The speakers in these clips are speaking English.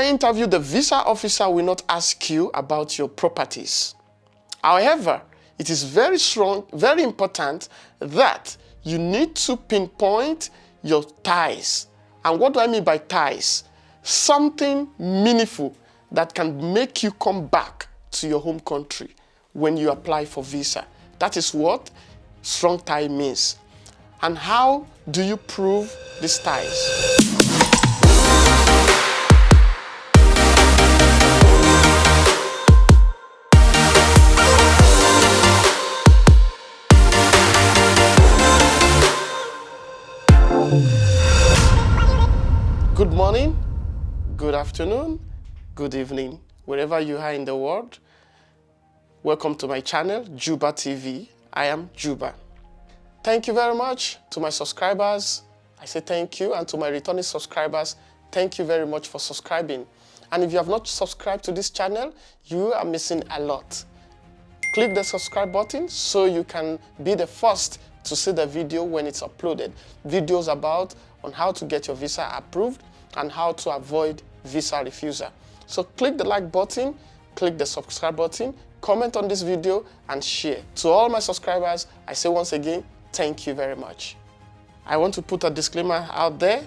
the interview, the visa officer will not ask you about your properties. However, it is very important that you need to pinpoint your ties. And what do I mean by ties? Something meaningful that can make you come back to your home country when you apply for visa. That is what strong tie means. And how do you prove these ties? Good morning, good afternoon, good evening, wherever you are in the world. Welcome to my channel, Juba TV. I am Juba. Thank you very much to my subscribers. I say thank you, and to my returning subscribers, thank you very much for subscribing. And if you have not subscribed to this channel, you are missing a lot. Click the subscribe button so you can be the first to see the video when it's uploaded. Videos about on how to get your visa approved and how to avoid visa refusal. So click the like button, click the subscribe button, comment on this video and share. To all my subscribers, I say once again, thank you very much. I want to put a disclaimer out there.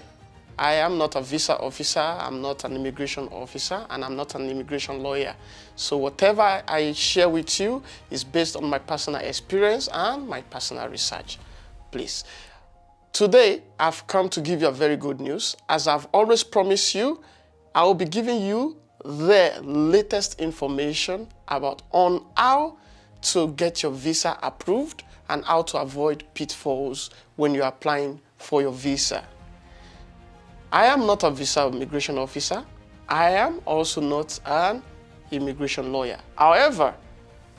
I am not a visa officer, I'm not an immigration officer, and I'm not an immigration lawyer. So whatever I share with you is based on my personal experience and my personal research. Please. Today, I've come to give you a very good news. As I've always promised you, I will be giving you the latest information on how to get your visa approved and how to avoid pitfalls when you're applying for your visa. I am not a visa immigration officer. I am also not an immigration lawyer. However,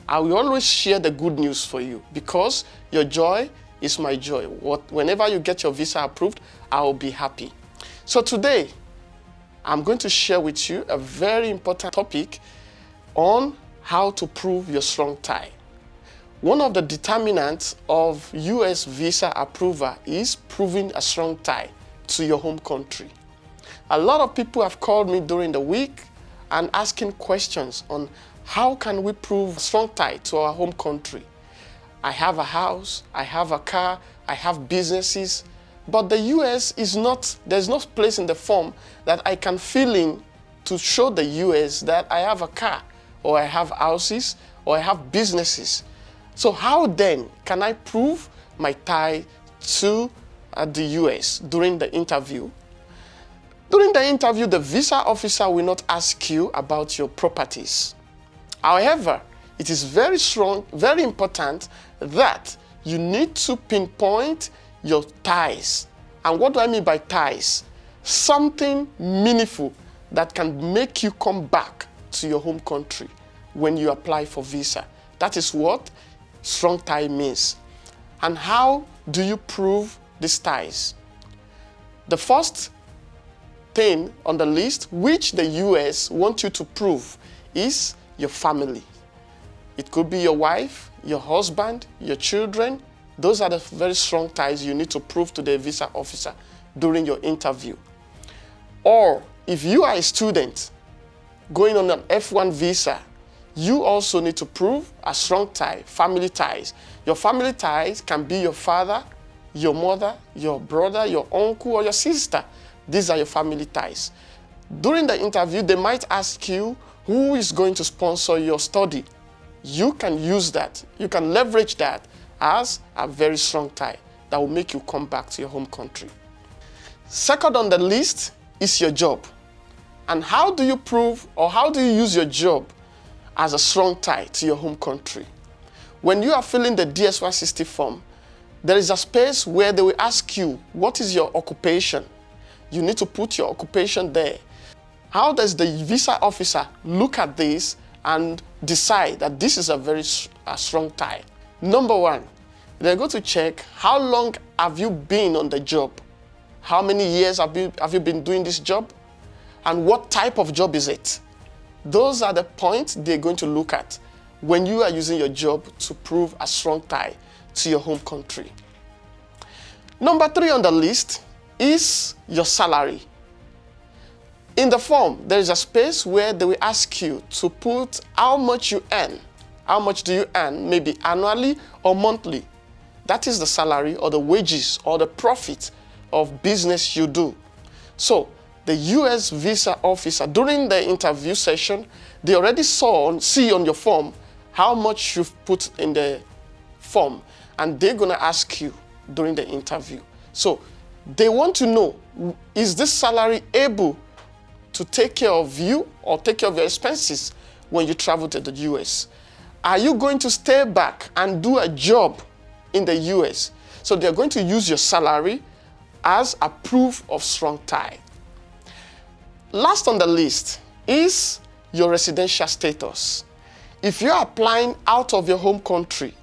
I will always share the good news for you because your joy is my joy. Whenever you get your visa approved, I will be happy. So today, I'm going to share with you a very important topic on how to prove your strong tie. One of the determinants of US visa approval is proving a strong tie to your home country. A lot of people have called me during the week and asking questions on how can we prove a strong tie to our home country. I have a house, I have a car, I have businesses, but the US is not, there's no place in the form that I can fill in to show the US that I have a car, or I have houses, or I have businesses. So how then can I prove my tie to the US during the interview? During the interview, the visa officer will not ask you about your properties. However, it is very important that you need to pinpoint your ties. And what do I mean by ties? Something meaningful that can make you come back to your home country when you apply for visa. That is what strong tie means. And how do you prove these ties? The first thing on the list which the US want you to prove is your family. It could be your wife, your husband, your children. Those are the very strong ties you need to prove to the visa officer during your interview. Or if you are a student going on an F1 visa, you also need to prove a strong tie, family ties. Your family ties can be your father, your mother, your brother, your uncle, or your sister. These are your family ties. During the interview, they might ask you who is going to sponsor your study. You can use that, you can leverage that as a very strong tie that will make you come back to your home country. Second on the list is your job. And how do you prove, or how do you use your job as a strong tie to your home country? When you are filling the DS-160 form, there is a space where they will ask you, what is your occupation? You need to put your occupation there. How does the visa officer look at this and decide that this is a very strong tie? Number one, they're going to check how long have you been on the job? How many years have you been doing this job? And what type of job is it? Those are the points they're going to look at when you are using your job to prove a strong tie to your home country. Number three on the list is your salary. In the form, there is a space where they will ask you to put how much you earn. How much do you earn, maybe annually or monthly? That is the salary or the wages or the profit of business you do. So the US visa officer, during the interview session, they already see on your form how much you've put in the form, and they're going to ask you during the interview. So they want to know, is this salary able to take care of you or take care of your expenses when you travel to the US? Are you going to stay back and do a job in the US? So they're going to use your salary as a proof of strong tie. Last on the list is your residential status. If you're applying out of your home country,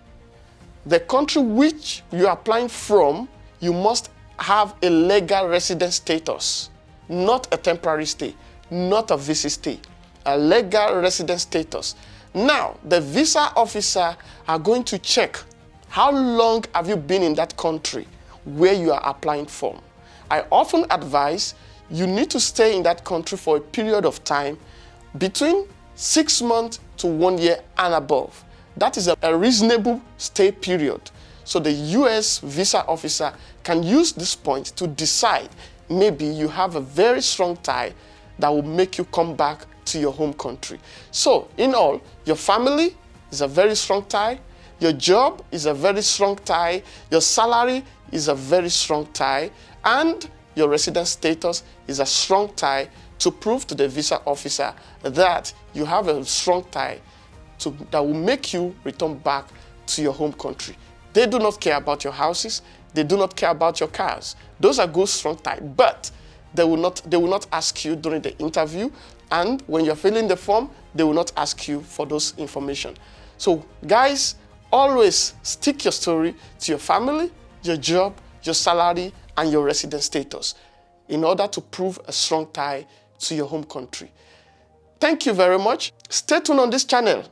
the country which you're applying from, you must have a legal resident status, not a temporary stay, not a visa stay, a legal resident status. Now, the visa officer are going to check how long have you been in that country where you are applying from. I often advise you need to stay in that country for a period of time between 6 months to 1 year and above. That is a reasonable stay period. So the US visa officer can use this point to decide maybe you have a very strong tie that will make you come back to your home country. So in all, your family is a very strong tie, your job is a very strong tie, your salary is a very strong tie, and your resident status is a strong tie to prove to the visa officer that you have a strong tie that will make you return back to your home country. They do not care about your houses, they do not care about your cars. Those are good strong tie, but they will not ask you during the interview, and when you're filling the form, they will not ask you for those information. So guys, always stick your story to your family, your job, your salary, and your resident status in order to prove a strong tie to your home country. Thank you very much. Stay tuned on this channel,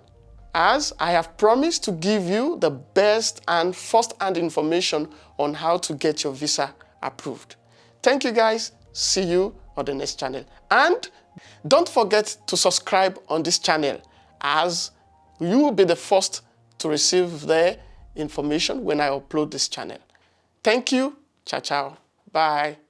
as I have promised to give you the best and first-hand information on how to get your visa approved. Thank you guys. See you on the next channel. And don't forget to subscribe on this channel, as you will be the first to receive the information when I upload this channel. Thank you. Ciao, ciao. Bye.